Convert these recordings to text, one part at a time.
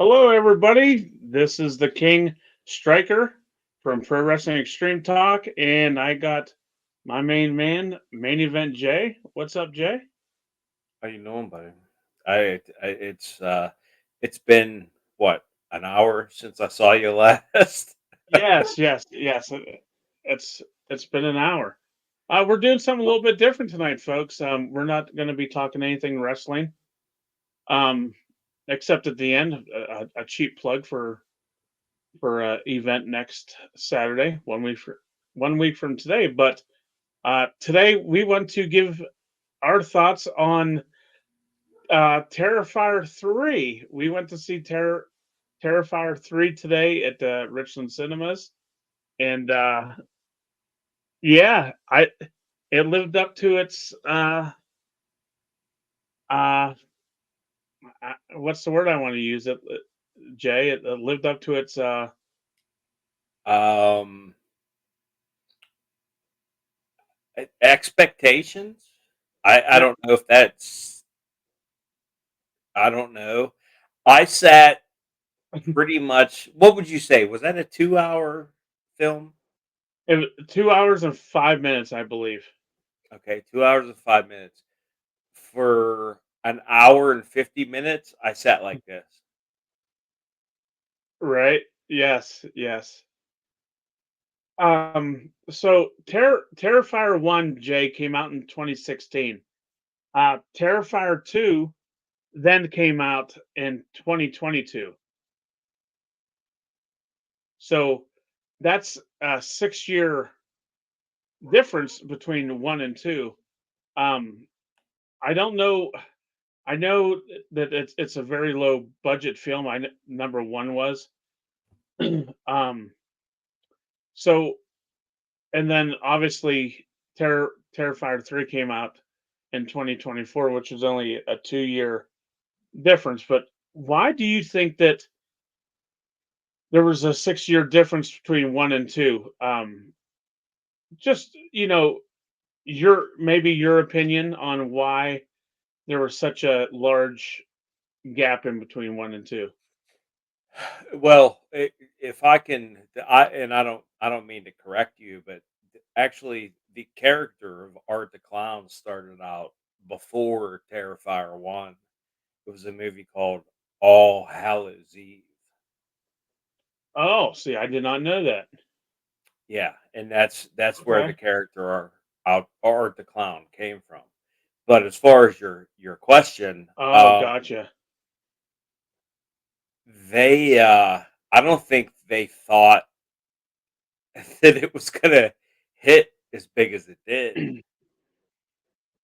Hello, everybody. This is the King Striker from Pro Wrestling Extreme Talk, and I got my main man, Main Event Jay. What's up, Jay? How you doing, buddy? It's been what, an hour since I saw you last. Yes, yes, yes. It's it's been an hour. We're doing something a little bit different tonight, folks. We're not going to be talking anything wrestling, um, except at the end, a cheap plug for event next Saturday, 1 week from today, but. Today, we want to give our thoughts on Terrifier 3. We went to see Terrifier 3 today at the Richland Cinemas. And yeah, it lived up to its, uh, what's the word I want to use? Jay, it lived up to its, um, Expectations. I yeah, don't know if that's. I don't know. I sat pretty much. What would you say? Was that a 2 hour film? 2 hours and 5 minutes, I believe. Okay, 2 hours and 5 minutes. For an hour and 50 minutes, I sat like this. Right? Yes, yes. So Terrifier 1, Jay, came out in 2016. Terrifier 2 then came out in 2022. So that's a 6 year difference between one and two. Um, I don't know. I know that it's a very low budget film. Number one was. um, so and then obviously Terrifier 3 came out in 2024, which was only a 2 year difference. But why do you think that there was a 6 year difference between one and two? Just, maybe your opinion on why there was such a large gap in between one and two. Well, if I can, I don't mean to correct you, but actually, the character of Art the Clown started out before Terrifier One. It was a movie called All Hallows Eve. Oh, see, I did not know that. Yeah, and that's where the Okay. character Art the Clown came from. But as far as your question, Oh, gotcha. they I don't think they thought that it was gonna hit as big as it did.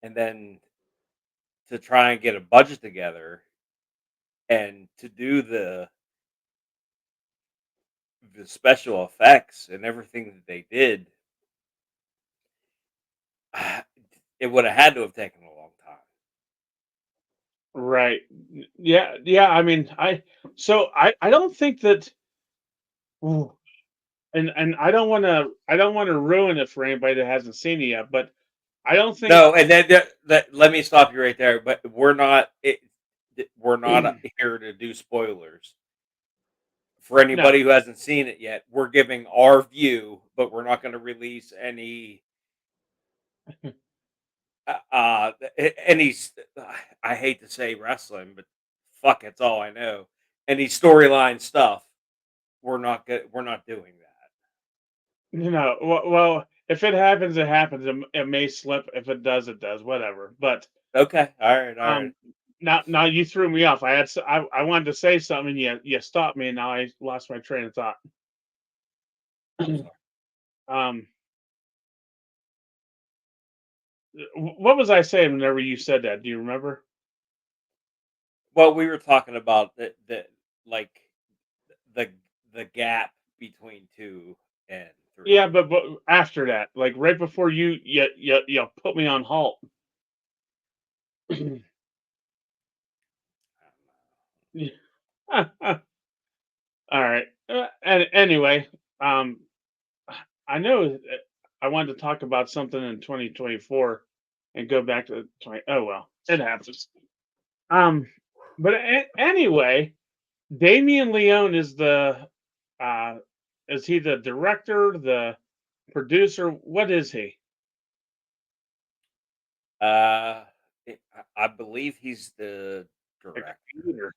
And then to try and get a budget together and to do the special effects and everything that they did, it would have had to have taken a long time. Right. Yeah, yeah. I mean, I don't think that. Ooh, and I don't want to ruin it for anybody that hasn't seen it yet. But I don't think. No, and then let me stop you right there. But we're not here to do spoilers for No. anybody who hasn't seen it yet. We're giving our view, but we're not going to release any. I hate to say wrestling, but fuck, it's all I know. Any storyline stuff, we're not good. We're not doing that. Well, if it happens, it happens. It may slip. If it does, it does. Whatever. But Okay, all right, all right. um, now you threw me off. I wanted to say something. And you stopped me, and now I lost my train of thought. I'm sorry. um, what was I saying whenever you said that? Do you remember? Well, we were talking about the like the the gap between 2 and 3. Yeah, but after that, like right before you put me on halt. All right. And anyway, um, I know that I wanted to talk about something in 2024 and go back to 20. Oh well, it happens. Um, but anyway, Damien Leone uh is he the director, the producer? What is he? Uh, I believe he's the A director. creator,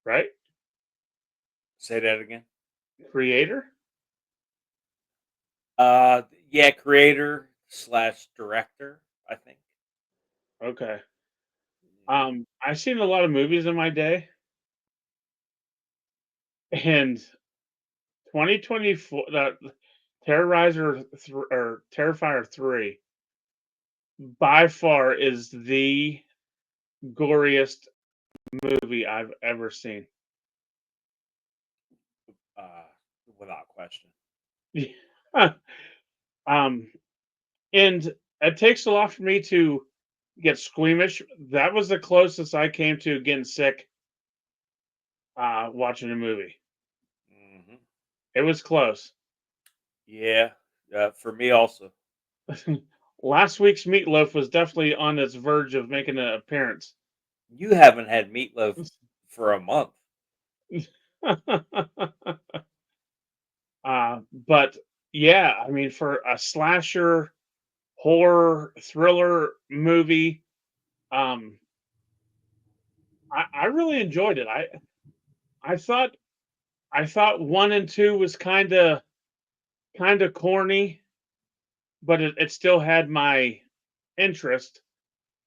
right? Say that again. Creator? Yeah, creator slash director, I think. Okay. I've seen a lot of movies in my day, and 2024, the Terrifier 3 by far is the goriest movie I've ever seen. Uh, Without question. um, and it takes a lot for me to get squeamish. That was the closest I came to getting sick watching a movie. Hmm. It was close. Yeah, for me also. Last week's meatloaf was definitely on its verge of making an appearance. You haven't had meatloaf for a month. But yeah, I mean, for a slasher horror thriller movie, um, I really enjoyed it. I thought I thought one and two was kind of corny, but it still had my interest.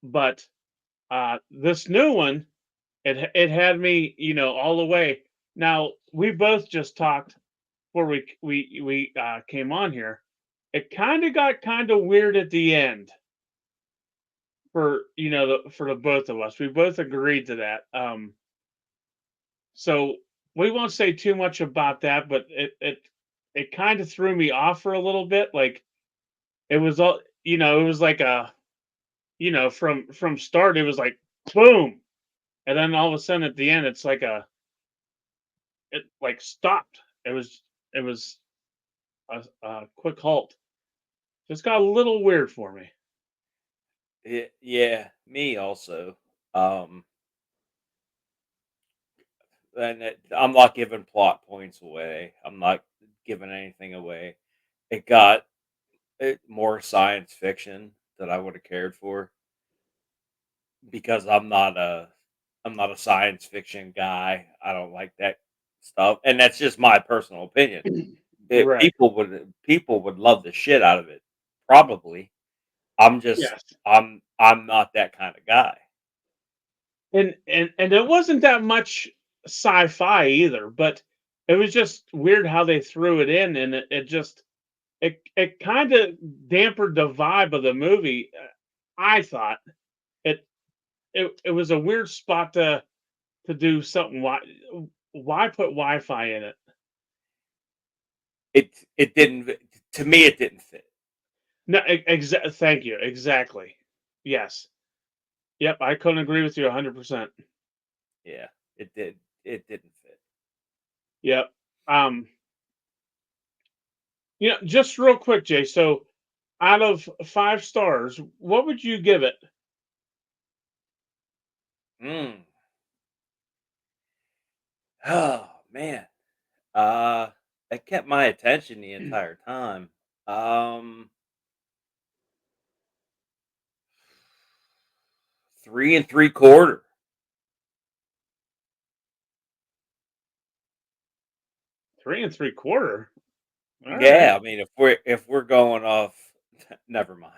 But this new one, it had me, all the way. Now we both just talked before we came on here. It kind of got kind of weird at the end for for the both of us. We both agreed to that. So we won't say too much about that, but it kind of threw me off for a little bit. Like it was all it was like a from start it was like boom, and then all of a sudden at the end it's like it like stopped. It was a quick halt. Just got a little weird for me. Yeah, me also. Um, I'm not giving plot points away. I'm not giving anything away. It got more science fiction than I would have cared for because I'm not a science fiction guy. I don't like that stuff, and that's just my personal opinion. Right. People would love the shit out of it, probably. I'm just Yes. I'm not that kind of guy. And it wasn't that much sci-fi either, but it was just weird how they threw it in, and it just it kind of dampened the vibe of the movie. I thought it it was a weird spot to do something. Why put Wi-Fi in it? It didn't to me. It didn't fit. No, thank you. Exactly. Yes. Yep. I couldn't agree with you 100%. Yeah, it didn't fit. Yep. Um. Just real quick, Jay. So, out of 5 stars, what would you give it? Mm. Oh man, uh, it kept my attention the entire time. Um, 3 3/4. 3 3/4. All right. Yeah, I mean, if we're going off, never mind.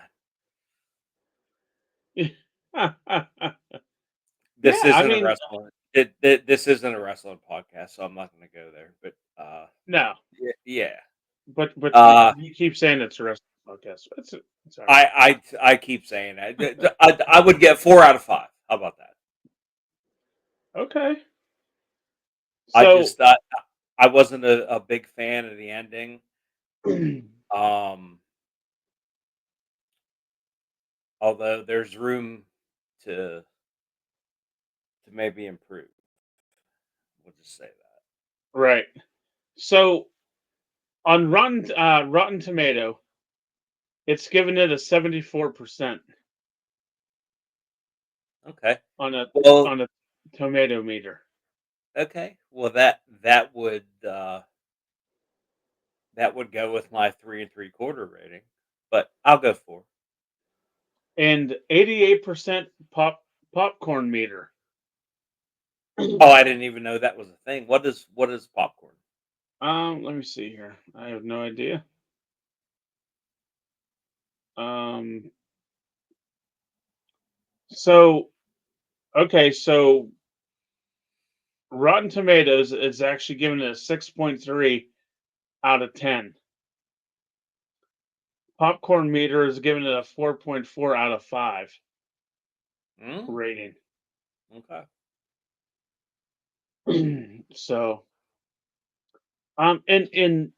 This Yeah. I isn't a mean, wrestling. This isn't a wrestling podcast, so I'm not going to go there. But no. yeah. But Uh, you keep saying it's a wrestling podcast. It's all right. I keep saying that. I would get 4 out of 5. How about that? Okay. I So, just thought I wasn't a big fan of the ending. Um, Although there's room to maybe improve. We'll just say that. right. So on Rotten Tomato, it's given it a 74%. Okay. on a Well, on a tomato meter. okay. Well, that would go with my 3 3/4 rating, but I'll go 4. And 88% popcorn meter. Oh, I didn't even know that was a thing. What is popcorn? Let me see here. I have no idea. Um, so okay, so Rotten Tomatoes is actually giving it a 6.3 out of 10. Popcorn meter is giving it a 4.4 out of 5 Mm, rating. okay. So, and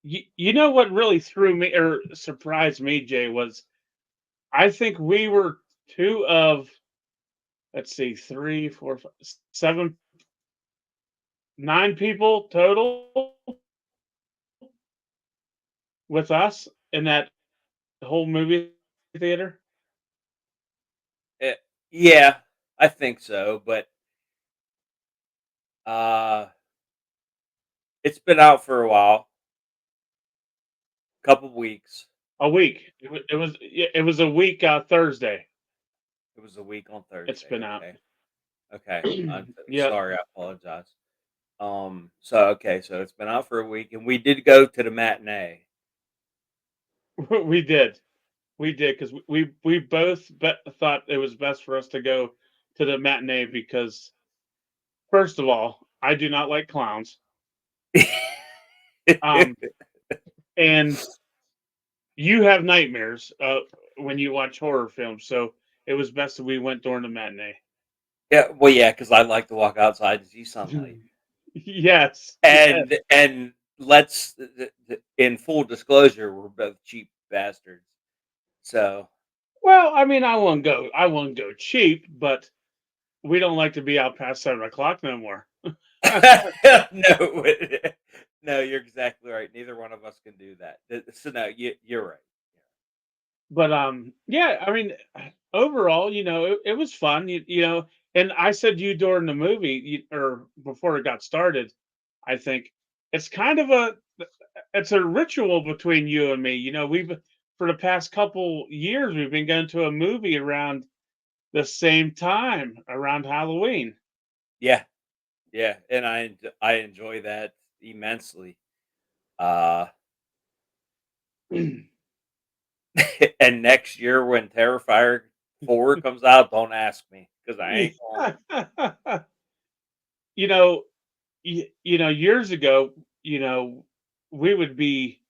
you know what really threw me or surprised me, Jay, was I think we were two of, let's see, three, four, five, seven, 9 people total with us in that whole movie theater. Eh, yeah, I think so, but uh, it's been out for a while, couple weeks. A week. It was a week Thursday. It was a week on It's Thursday. been out. Okay, okay. I'm Yep. sorry. I apologize. So okay, so it's been out for a week, and we did go to the matinee. We did. We did because we both thought it was best for us to go to the matinee because first of all, I do not like clowns. Um, and you have nightmares when you watch horror films, so it was best that we went during the matinee. Yeah, well, yeah, because I like to walk outside and see sunlight. Yes, yes. And let's in full disclosure, we're both cheap bastards. So Well, I mean, I won't go. I won't go cheap, but we don't like to be out past 7 o'clock no more. no, no, you're exactly right. Neither one of us can do that. So no, you're right. But yeah, I mean, overall, it was fun. And I said you during the movie or before it got started. I think it's kind of it's a ritual between you and me. We've for the past couple years we've been going to a movie around the same time around Halloween. Yeah, yeah, and I enjoy that immensely. Uh, and next year when Terrifier 4 comes out, don't ask me because I ain't going. you know, years ago, you know, we would be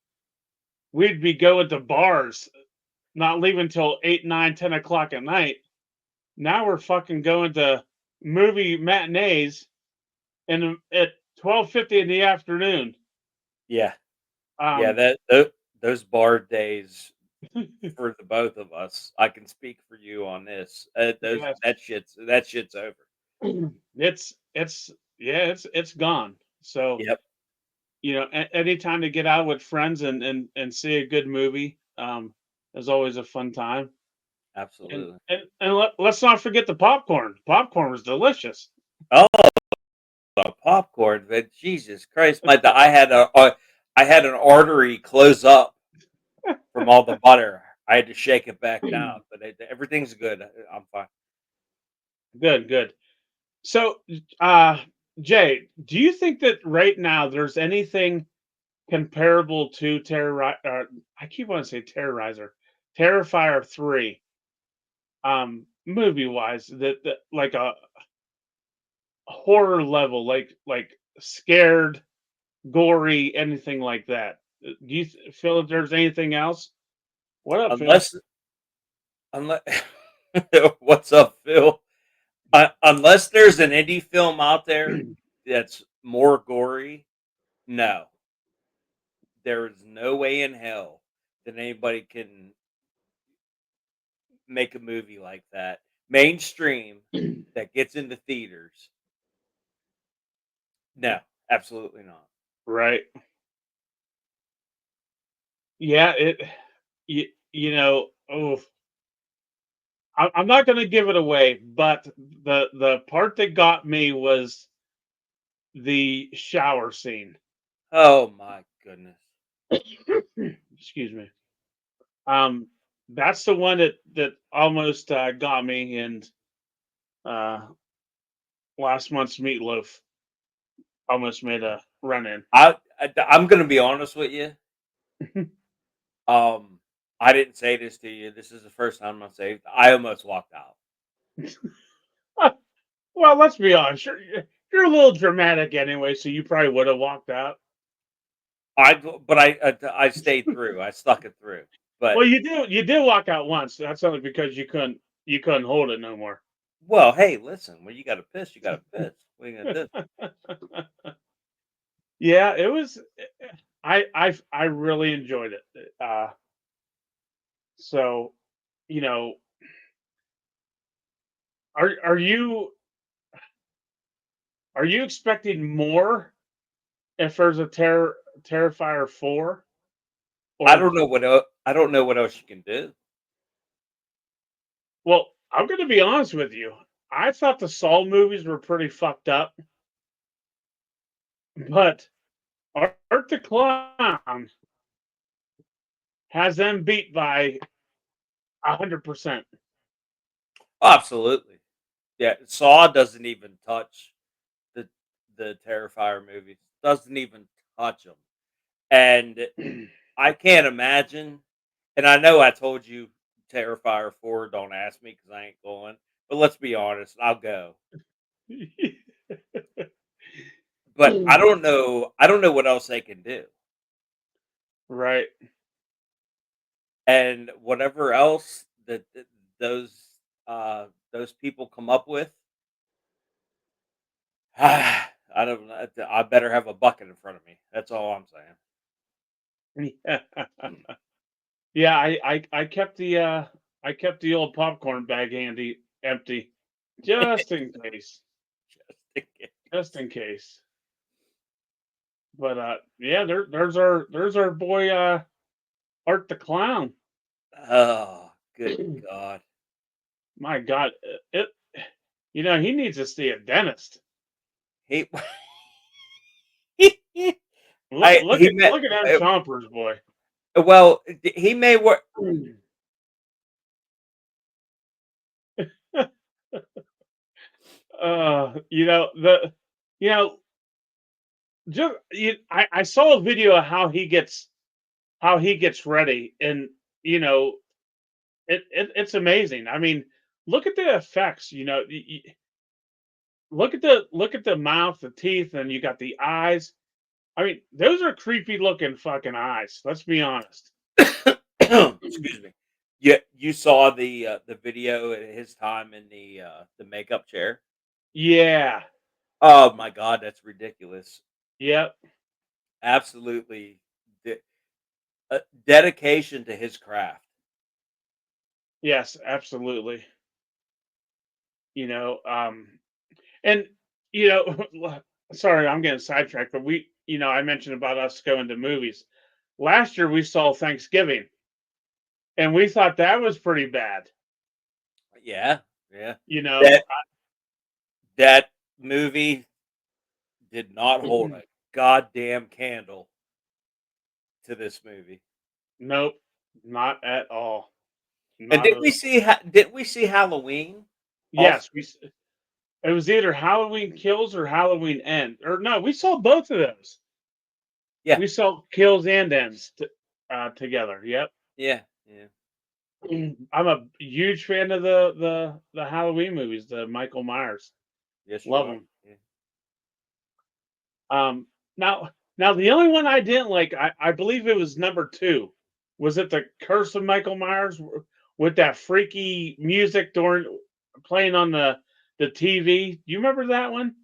we'd be going to bars, not leaving until 8, 9, 10 o'clock at night. Now we're fucking going to movie matinees at 12:50 in the afternoon. Yeah, yeah, Um, those bar days for the both of us. I can speak for you on this. Those yes, that shit's over. it's yeah, it's gone. So Yep, anytime to get out with friends and see a good movie, is always a fun time. And absolutely. let's not forget the popcorn. Popcorn was delicious. Oh, popcorn, but Jesus Christ, I had an artery close up from all the butter. I had to shake it back down, but everything's good. I'm fine. Good, good. So, uh, Jay, do you think that right now there's anything comparable to I keep wanting to say Terrorizer, Terrifier 3, movie wise, that like a horror level, like scared, gory, anything like that? Do you feel that there's anything else? What up, Phil? Unless what's up, Phil? Unless there's an indie film out there that's more gory, no, there is no way in hell that anybody can make a movie like that mainstream that gets into theaters. No, absolutely not. Right. Yeah, you know, oh, I'm not going to give it away, but the part that got me was the shower scene. Oh my goodness. Excuse me. Um, that's the one that almost got me, and uh, last month's meatloaf almost made a run in. I'm gonna be honest with you. Um, I didn't say this to you. This is the first time I say it. I almost walked out. Well, let's be honest. You're a little dramatic anyway, so you probably would have walked out. But I stayed through. I stuck it through. But Well, you did walk out once. That's only because you couldn't hold it no more. well, hey, listen. When you got to piss, you got to piss. What are you gonna do? Yeah, it was. I really enjoyed it. So you know, are you expecting more if there's a Terrifier 4? Or I don't know what else you can do. well, I'm going to be honest with you. I thought the Saw movies were pretty fucked up, but Art the Clown has them beat by 100%. Absolutely. Yeah, Saw doesn't even touch the the Terrifier movies. Doesn't even touch them. And I can't imagine. And I know I told you Terrifier 4. Don't ask me because I ain't going. But let's be honest. I'll go. But I don't know. I don't know what else they can do. Right. And whatever else that those people come up with, I don't know. I better have a bucket in front of me. That's all I'm saying. Yeah. Yeah, I kept the old popcorn bag handy empty just in case. Just in case. Just in case. But yeah, there's our boy Art the Clown. Oh, good God. My God, he needs to see a dentist. He Look look he at met look at them chompers, boy. well, he may work. You know I saw a video of how he gets ready, and you know it's amazing. I mean, look at the effects. Look at the mouth, the teeth, and you got the eyes. I mean, those are creepy looking fucking eyes. Let's be honest. Excuse me. You saw the video at his time in the makeup chair. Yeah. Oh my God, that's ridiculous. Yep. Absolutely, de- dedication to his craft. Yes. Absolutely. And you know, sorry, I'm getting sidetracked, but I mentioned about us going to movies. Last year we saw Thanksgiving, and we thought that was pretty bad. Yeah, yeah. You know, That that movie did not hold a goddamn candle to this movie. nope, not at all. And Not at all. did we see Halloween also? Yes, it was either Halloween Kills or Halloween End, or no, we saw both of those. Yeah, We saw Kills and Ends together. Yep. yeah, yeah. I'm a huge fan of the Halloween movies, the Michael Myers. Yes, you Love are. them. Yeah. Now the only one I didn't like, I believe it was number two. Was it the Curse of Michael Myers with that freaky music during playing on the TV? Do you remember that one?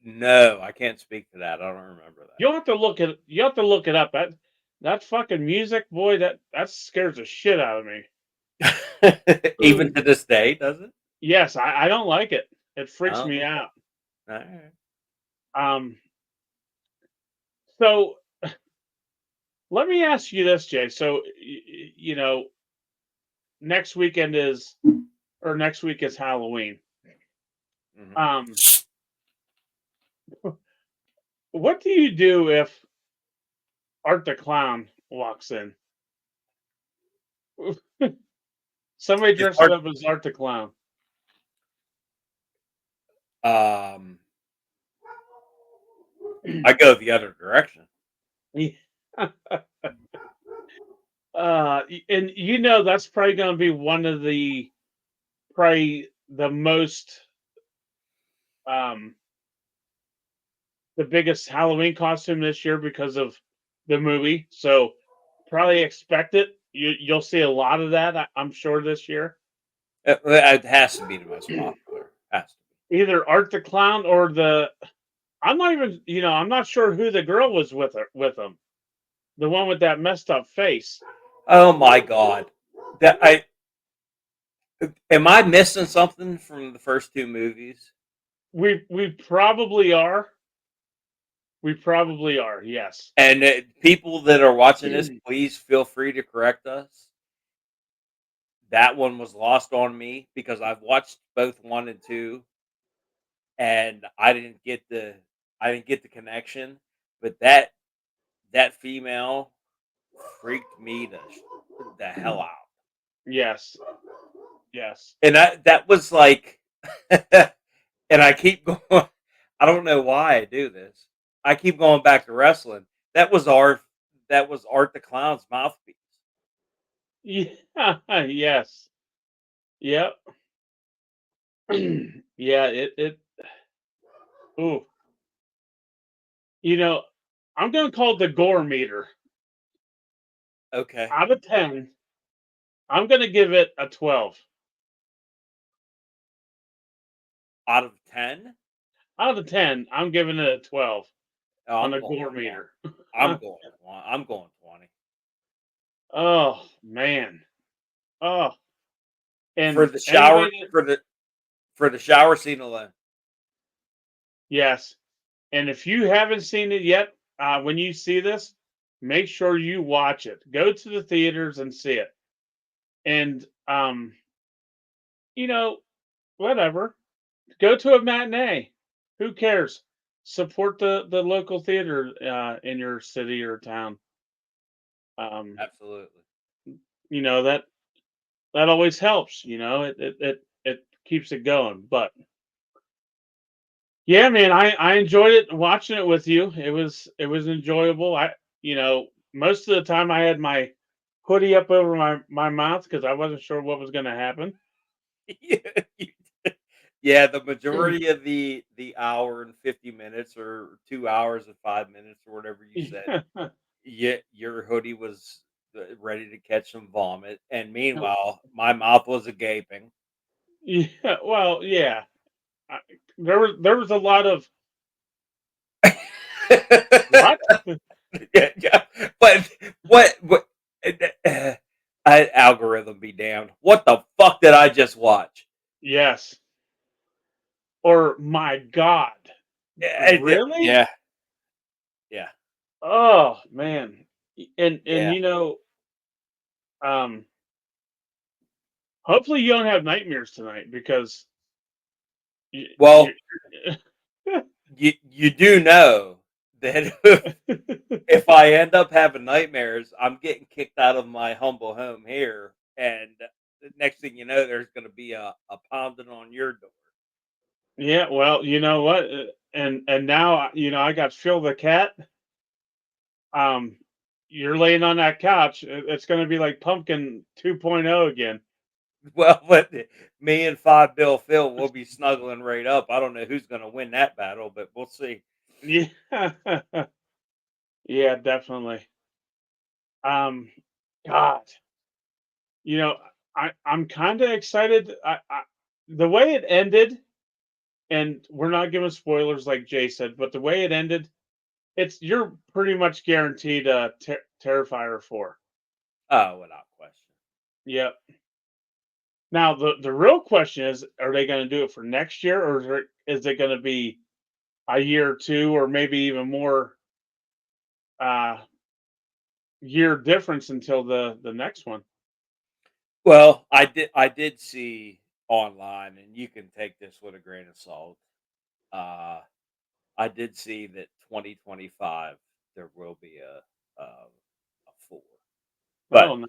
No, I can't speak to that. I don't remember You have to look it up. That fucking music, boy, that scares the shit out of me. that. Even to this day, does it? Yes, I don't like it. It freaks Oh, me okay. out. Alright. Um, so let me ask you this, Jay. So, next weekend is or next week is Halloween. Mhm. Um, what do you do if Art the Clown walks in? Somebody It's dresses hard. up as Art the Clown. Um, I go the other direction. Yeah. And you know that's probably going to be one of the probably the most um the biggest Halloween costume this year because of the movie. So probably expect it. You'll see a lot of that. I'm sure this year. It has to be the most popular. Has to be. Either Art the Clown or the I'm not even I'm not sure who the girl was with her with him. The one with that messed up face. Oh my god! That I am I missing something from the first two movies? We probably are. We probably are. Yes. And people that are watching this, please feel free to correct us. That one was lost on me because I've watched both one and two, and I didn't get the connection. But that female freaked me the hell out. Yes. Yes. And that was like, and I keep going. I don't know why I do this. I keep going back to wrestling. That was Art. That was Art the Clown's mouthpiece. Yeah. Yes. Yep. Yeah. It. Ooh. You know, I'm gonna call it the gore meter. Okay, Out of 10, I'm gonna give it a 12. out of 10, Out of 10, I'm giving it a 12 oh, on I'm the going gore 20. meter. I'm going 20 Oh man. Oh, for and the shower anybody that for the shower scene alone. yes, and if you haven't seen it yet, when you see this, make sure you watch it. Go to the theaters and see it. And you know, whatever. Go to a matinee. Who cares? Support the local theater in your city or town. Um, Absolutely. that that always helps. It keeps it going. But yeah, man, I enjoyed it watching it with you. It was enjoyable. Most of the time I had my hoodie up over my mouth because I wasn't sure what was going to happen. Yeah, you yeah, the majority of the hour and 50 minutes or 2 hours and 5 minutes or whatever you said, yeah, your hoodie was, ready to catch some vomit, and meanwhile, my mouth was a-gaping. Yeah, well, yeah. I, there was a lot of what? Yeah, yeah, but what algorithm be damned. What the fuck did I just watch? Yes. Or my God. Really? Yeah, yeah, Oh man. And yeah. um hopefully you don't have nightmares tonight because you Well, you do know that if I end up having nightmares, I'm getting kicked out of my humble home here, and the next thing you know, there's gonna be a pounding on your door. yeah, well, you know what? And now I got Phil the cat. Um you're laying on that couch. It's going to be like Pumpkin 2.0 again. Well, but me and Five Bill Phil will be snuggling right up. I don't know who's gonna win that battle, but we'll see. Yeah. Yeah, definitely. Um God. You know, I'm kind of excited. The way it ended, and we're not giving spoilers like Jay said, but the way it ended, you're pretty much guaranteed a Terrifier 4. Oh, without question. Yep. Now the real question is, are they going to do it for next year, or is it going to be a year or two, or maybe even more uh, year difference until the next one? Well, I did see online, and you can take this with a grain of salt. Uh, I did see that 2025 there will be a 4. But Oh, nice.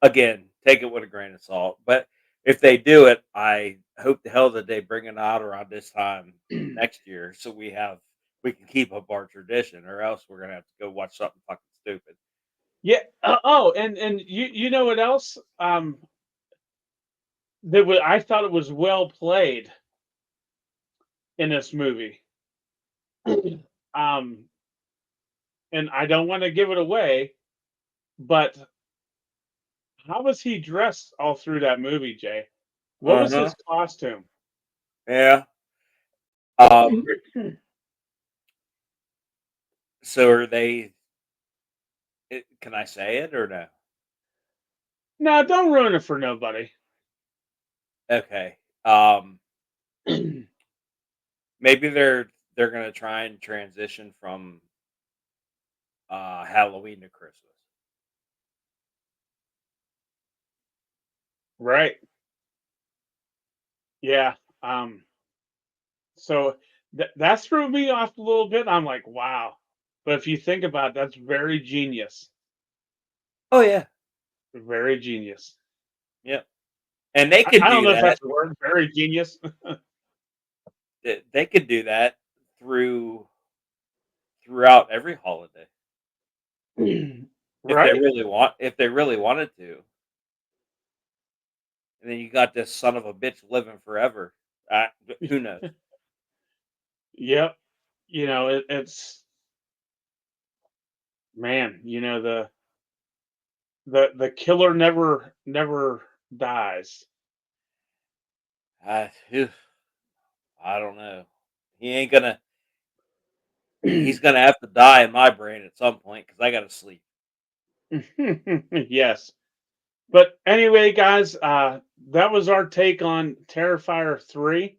again, take it with a grain of salt. But if they do it, I hope the hell that they bring it out around this time next year, so we can keep up our tradition, or else we're gonna have to go watch something fucking stupid. Yeah. Oh, and you know what else? I thought it was well played in this movie. um, and I don't want to give it away, but how was he dressed all through that movie, Jay? What Uh was huh. his costume? Yeah. Um. So are they? Can I say it or no? No, don't ruin it for nobody. Okay. Maybe they're gonna try and transition from Halloween to Christmas. Right. Yeah. Um, so that threw me off a little bit. I'm like, wow. But if you think about it, that's very genius. Oh yeah. Very genius. Yep. And they can I don't do know if that. that's a word. Very genius. They could do that throughout every holiday Right. if they really wanted to. And then you got this son of a bitch living forever. Who knows? Yep. It's man. The killer never dies. Phew, I don't know. He ain't gonna. He's gonna have to die in my brain at some point because I gotta sleep. Yes. But anyway, guys, that was our take on Terrifier 3.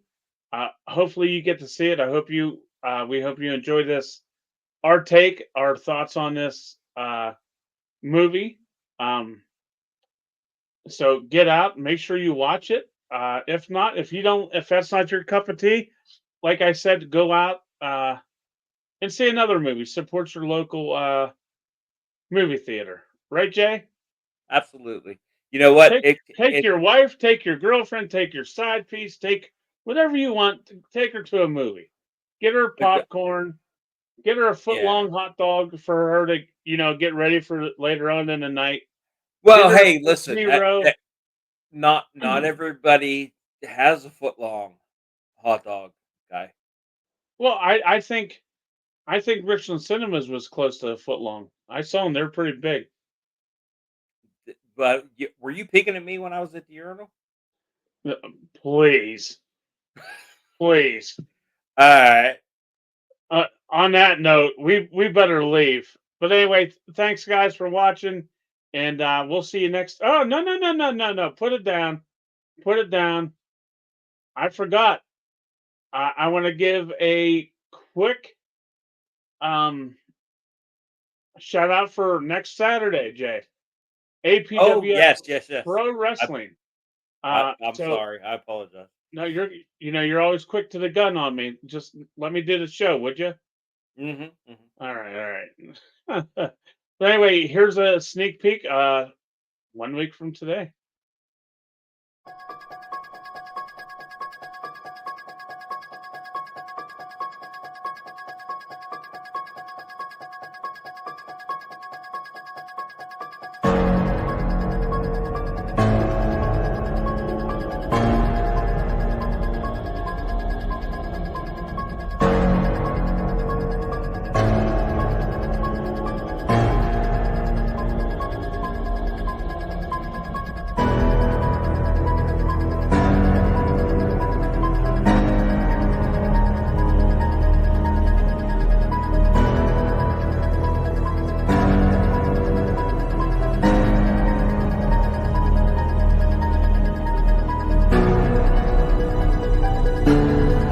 Hopefully you get to see it. We hope you enjoy this. Our take, our thoughts on this movie. Um, so get out, make sure you watch it. If not, if that's not your cup of tea, like I said, go out and see another movie. Support your local movie theater. Right, Jay? Absolutely. You know what? Take It your wife, take your girlfriend, take your side piece, take whatever you want. Take her to a movie. Get her the popcorn. Get her a foot yeah. long hot dog for her to get ready for later on in the night. Get Well, her a hey, listen. Tootsie Roll. Not everybody has a foot long hot dog guy. Well, I think Richland Cinemas was close to a foot long. I saw them; they're pretty big. But were you peeking at me when I was at the urinal? Please, please. All right. On that note, we better leave. But anyway, thanks guys for watching, and we'll see you next. Oh, no, no, no, no, no, no! Put it down. Put it down. I forgot. I want to give a quick um shout out for next Saturday, Jay. Oh APWF yes, yes, yes. Pro I, Wrestling. I'm So sorry. I apologize. no, you're always quick to the gun on me. Just let me do the show, would you? Hmm. Hmm. All right. But anyway, here's a sneak peek. 1 week from today.